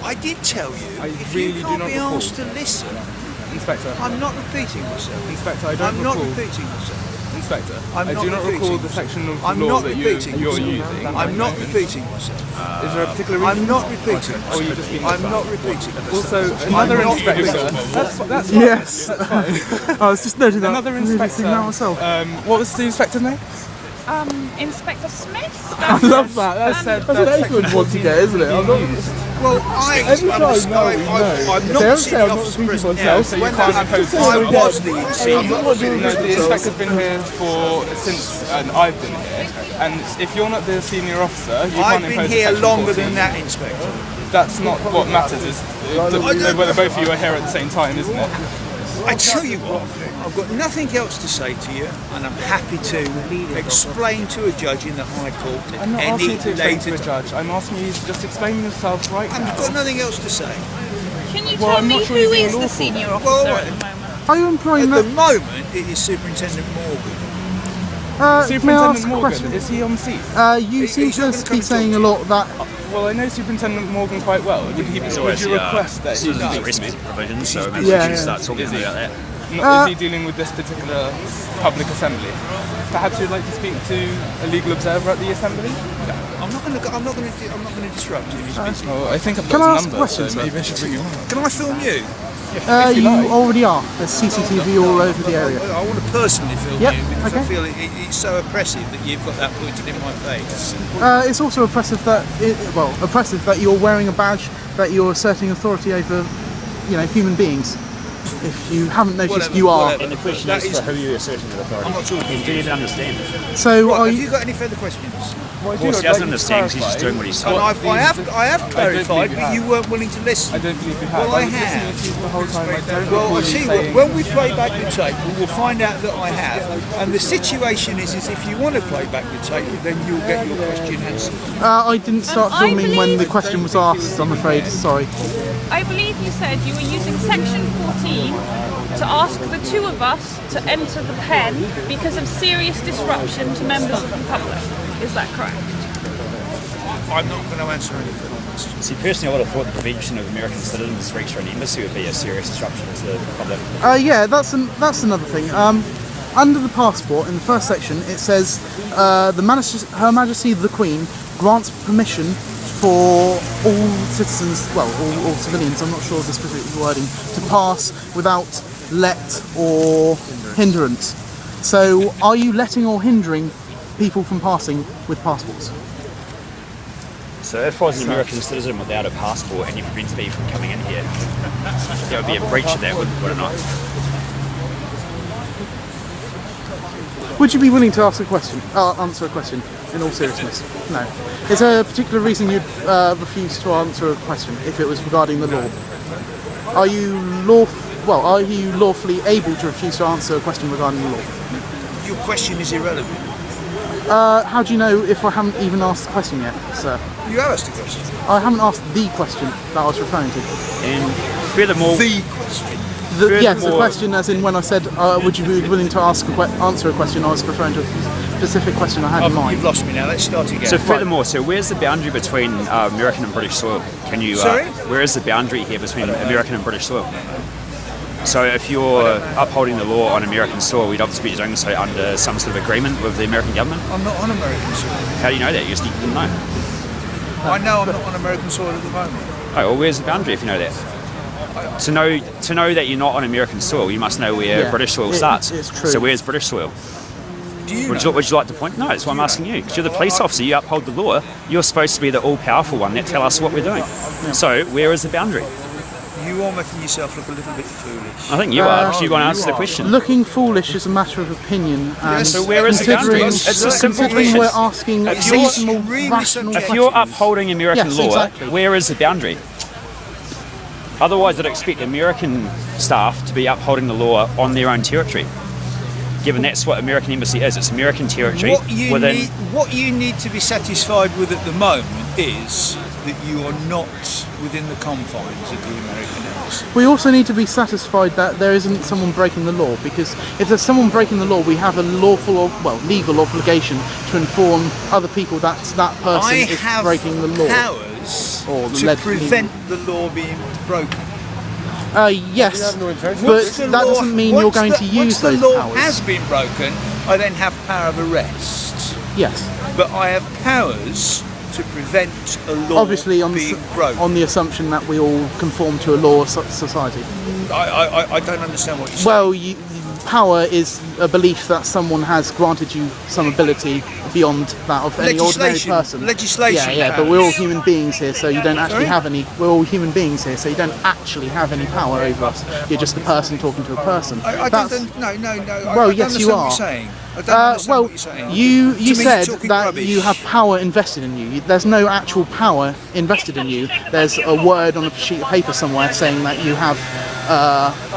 I did tell you. If really you can't do not be recall. asked to listen, Inspector. I'm not repeating myself. Inspector, I don't I'm recall. not repeating myself. Inspector, I'm I not do not recall repeating the section of the I'm law not that repeating you're myself. using. I'm not repeating myself. Is there a particular reason? I'm not repeating myself. Or you just being I'm not repeating myself. Also, another I'm not inspector. repeating. That's fine. Yes. That's fine. I was just noting that. Another Really inspector. seeing that myself. What was the inspector's name? Inspector Smith? I love that. That's an excellent one to get, isn't it? I'm not, Well, every time, I'm If not they the ever say senior I'm not officer repeating present. myself, so you When can't that impose happened, I this. was the senior officer. No, the inspector's been here since I've been here, and if you're not the senior officer, you I've can't been impose here Section longer 14. than that, Inspector. That's not what matters. Is whether both of you are here at the same time, isn't it? I tell you what, I've got nothing else to say to you, and I'm happy to explain to a judge in the High Court at I'm not asking any you to explain later to a time. judge. I'm asking you to just explain yourself right now. I've got nothing else to say. Can you Well, tell I'm me not sure who you're being is the lawful. senior officer Well, at the moment? are you employing At the that? moment, it is Superintendent Morgan. May I ask Superintendent a Morgan, question? is he on seat? You seem he's to not gonna come be and saying a talk lot that. Well, I know Superintendent Morgan quite well. Would you request that he This is does? the arrest provision, so maybe Yeah, we yeah. should start talking about that. Is he dealing with this particular public assembly? Perhaps you'd like to speak to a legal observer at the assembly? I'm not going to disrupt him. He's busy. Oh, I think I've Can got I his ask a number, question, so sir? maybe I should bring him on. Can I film you? If you You like. already are. There's CCTV all over the area. I want to personally film Yep, you because I okay. feel it's so oppressive that you've got that pointed in my face. It's also oppressive that you're wearing a badge that you're asserting authority over, human beings. If you haven't noticed, Whatever, you are. whatever. And the question That is for who you're asserting the authority. I'm not talking. Do you even understand? So Right, are have you? you got any further questions? Well, Of course, he doesn't understand because he's just doing what he's And told. I have clarified, believe you but have. you weren't willing to listen. I don't believe you have. Well, I was listening have. to you the whole time. I don't Well, recall I you see. saying... When we play back the tape, we'll find out that I have. And the situation is if you want to play back the tape, then you'll get your question answered. I didn't start I filming when the believe- question was asked. I'm afraid. Sorry. I believe you said you were using Section 14 to ask the two of us to enter the pen because of serious disruption to members of the public. Is that correct? I'm not going to answer any further questions. See, personally, I would have thought the prevention of American citizens reach an embassy would be a serious disruption to the public. Yeah, that's another thing. Under the passport, in the first section, it says Her Majesty the Queen grants permission for all citizens, well, all civilians, I'm not sure of the specific wording, to pass without let or hindrance. So, are you letting or hindering people from passing with passports? So if I was an American citizen without a passport and you prevented people from coming in here, there would be a breach of that, would it not? Would you be willing to answer a question in all seriousness? No. Is there a particular reason you'd refuse to answer a question if it was regarding the law? Are you lawfully able to refuse to answer a question regarding the law? Your question is irrelevant. How do you know if I haven't even asked the question yet, sir? You have asked a question. I haven't asked the question that I was referring to. And furthermore, The question. Yes, the Furthermore- question as in when I said, would you be willing to answer a question, I was referring to a specific question I had in mind. You've lost me now. Let's start again. so furthermore, so where's the boundary between American and British soil? Can you? Sorry? Where is the boundary here between American and British soil? So if you're upholding the law on American soil, we'd obviously be doing so under some sort of agreement with the American government. I'm not on American soil. How do you know that? You just didn't know. I know I'm not on American soil at the moment. Oh, well, where's the boundary if you know that? To know that you're not on American soil, you must know where Yeah, British soil starts. it's true. So where's British soil? Do you Would know? you like to point? No, that's why I'm asking you. Because you're the police officer, you uphold the law. You're supposed to be the all-powerful one that tell us what we're doing. So where is the boundary? You are making yourself look a little bit foolish. I think you are, because you're going to answer the question. Looking foolish is a matter of opinion. And Yes, So where is the boundary? considering- It's a simple considering question. we're asking If you're- reasonable, really rational subjective- If you're questions. upholding American Yes, law, exactly. where is the boundary? Otherwise, I'd expect American staff to be upholding the law on their own territory. Given that's what American embassy is, it's American territory within. What you need to be satisfied with at the moment is that you are not within the confines of the American embassy. We also need to be satisfied that there isn't someone breaking the law, because if there's someone breaking the law, we have a legal obligation to inform other people that that person I is have breaking the law. powers or to led prevent the law being broken. Yes, but Once the that law- doesn't mean you're once going the- to use once those the law powers. has been broken, I then have power of arrest. Yes, But I have powers to prevent a law obviously being broken. on the assumption that we all conform to a law society. I don't understand what you're saying. Well, power is a belief that someone has granted you some ability beyond that of any ordinary Legislation. person. Legislation Yeah, but powers. we're all human beings here, so you don't actually Sorry? have any. We're all human beings here, so you don't actually have any power over us. You're just a person talking to a person. I That's- don't. No. Well, I yes, don't you understand are. what you're saying. I don't understand Well, what you're saying. you To me, said you're talking that rubbish. you have power invested in you. There's no actual power invested in you. There's a word on a sheet of paper somewhere saying that you have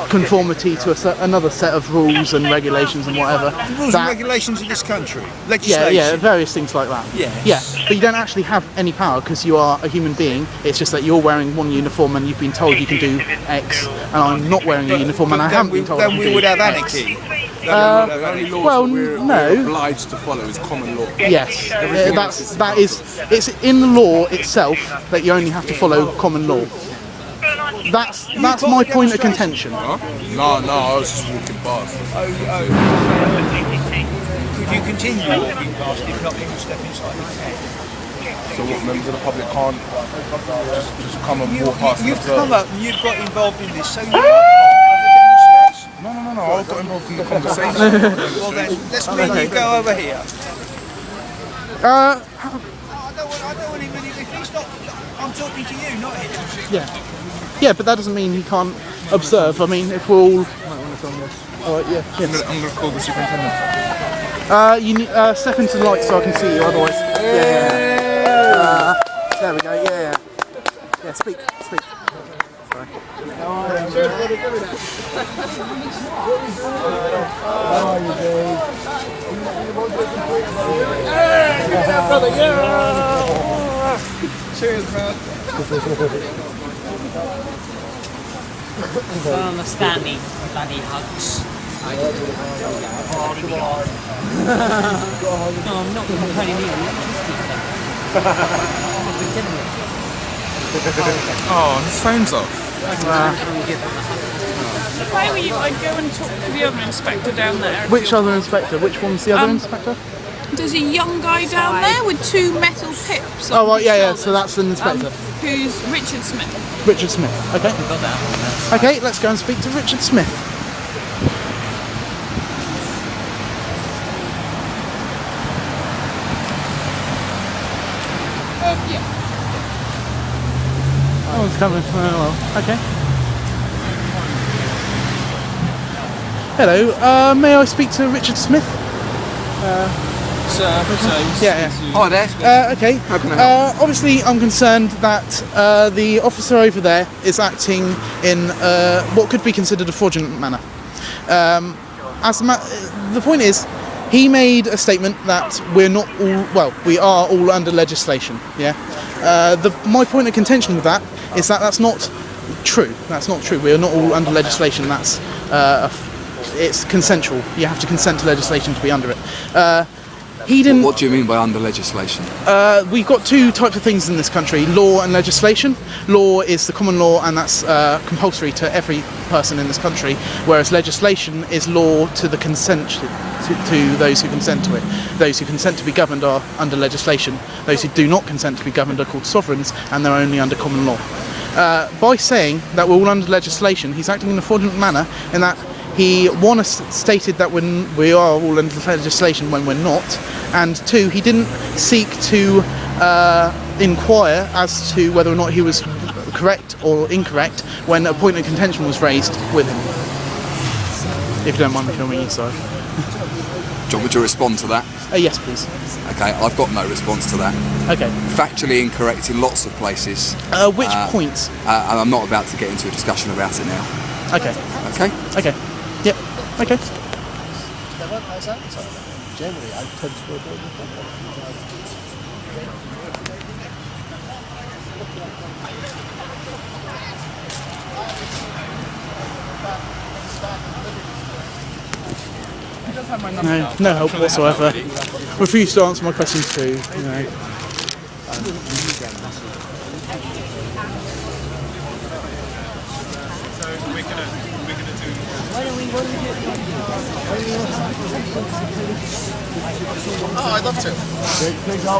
conformity to another set of rules and regulations and whatever. Rules that- and regulations of this country. Yeah, Legislation. various things like that. Yes. Yeah, but you don't actually have any power because you are a human being. It's just that you're wearing one uniform and you've been told you can do X, and I'm not wearing a uniform and I haven't been told I Then can we do would have X. anarchy. The only laws well, that we're no. obliged to follow is common law. Yes, Everything else that is. It's in the law itself that you only have to follow common law. That's my point of contention. Huh? No, I was just walking past. Could you continue walking past if not people step inside? So what, members of the public can't just come and walk past You've themselves? come up and you've got involved in this, so you're not part of the demonstration. No, I got involved in the conversation. Well then, let's make you go over here. I don't want him really, if he's not, I'm talking to you, not him. Yeah, but that doesn't mean you can't observe. I mean, if we're all. Alright, yeah. I'm going to call the superintendent. You need, step into the light so I can see you. Otherwise, there we go. Yeah. Speak. Sorry. Cheers, man. I don't understand these bloody hugs. No, I'm not complaining either. Oh, his phone's off. If I were you, I'd go and talk to the other inspector down there. Which other inspector? Which one's the other inspector? There's a young guy down there with 2 metal pips. Oh, on right, his yeah. shoulders, So that's an inspector. who's Richard Smith. Richard Smith. Okay. Okay, let's go and speak to Richard Smith. Yeah. Oh, it's coming. Oh, well. Okay. Hello. May I speak to Richard Smith? Yeah. Hi there. Okay. How can I help? Obviously, I'm concerned that the officer over there is acting in what could be considered a fraudulent manner. The point is, he made a statement that we're not all, well, we are all under legislation. Yeah. My point of contention with that is that that's not true. That's not true. We are not all under legislation. That's it's consensual. You have to consent to legislation to be under it. He didn't. What do you mean by under legislation? We've got 2 types of things in this country: law and legislation. Law is the common law, and that's compulsory to every person in this country, whereas legislation is law to the consent to those who consent to it. Those who consent to be governed are under legislation. Those who do not consent to be governed are called sovereigns, and they're only under common law. By saying that we're all under legislation, he's acting in a fraudulent manner in that he, one, stated that when we are all under legislation when we're not, and 2, he didn't seek to inquire as to whether or not he was correct or incorrect when a point of contention was raised with him. If you don't mind me filming you, sorry. Do you want me to respond to that? Yes, please. Okay, I've got no response to that. Okay. Factually incorrect in lots of places. Which points? And I'm not about to get into a discussion about it now. Okay. Okay? Okay. Yep. Okay. No help whatsoever. Refused to answer my questions too. You know. So we're gonna do. Oh, I'd love to.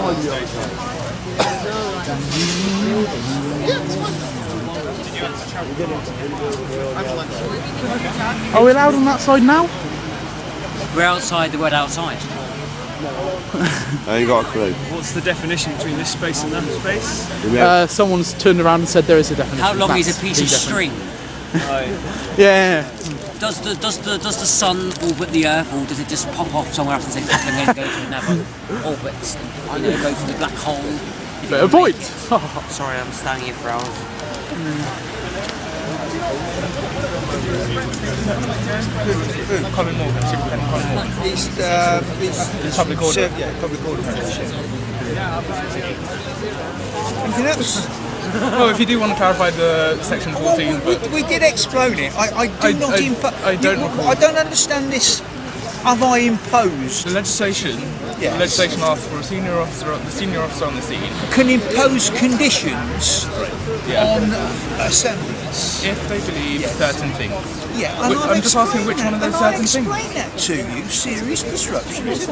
Are we allowed on that side now? We're outside the word outside. I ain't got a clue. What's the definition between this space and that space? Someone's turned around and said there is a definition. How long That's is a piece the of definition. string? Yeah. Does the sun orbit the Earth, or does it just pop off somewhere else and say, "Fuck, I'm going to go to another orbit"? I'm going to go for the black hole. Better point. Sorry, I'm standing here for hours. Colin Morgan, Superintendent Colin Morgan. It's Public order. Yeah, public order. Anything else? Well, if you do want to clarify the section 14, but We did explain it. I don't understand this. Have I imposed? the legislation, Yes. the legislation asks for the senior officer on the scene Can impose conditions Yeah. on assemblies. if they believe certain things. Yeah, and I'm I've just asking explained which one of that, those and I certain things. explained that to you. Serious disruption is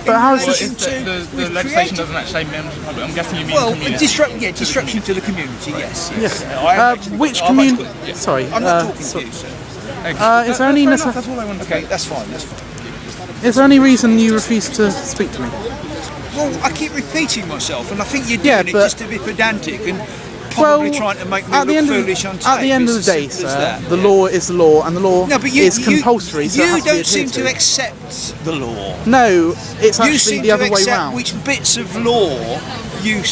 But how is Well, this? if the legislation doesn't actually say members of the public, I'm guessing you mean Well, community. disruption to the community. Yes. Which community? Sorry. I'm not talking to you, sir. Is there any That's all I wanted to Okay, say. that's fine. That's fine. is there any reason you refuse to speak to me? Well, I keep repeating myself, and I think you're doing Yeah, it but- just to be pedantic and probably trying to make me at the look end foolish on of tape. at the end of It's the day, as simple as sir, that. the law is the law, and the law No, but is compulsory. So it you has to be don't seem adhered to accept the law. No, it's You actually seem the to other way accept round. which bits of law you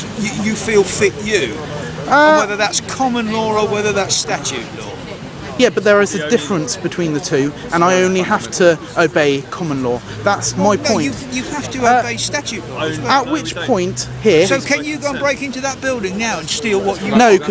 feel fit you, and whether that's common law or whether that's statute law. Yeah, but there is a difference between the two, and I only have to obey common law. That's my No, point. you have to obey statute law as well. At which point here? So can you go and break into that building now and steal what you No, because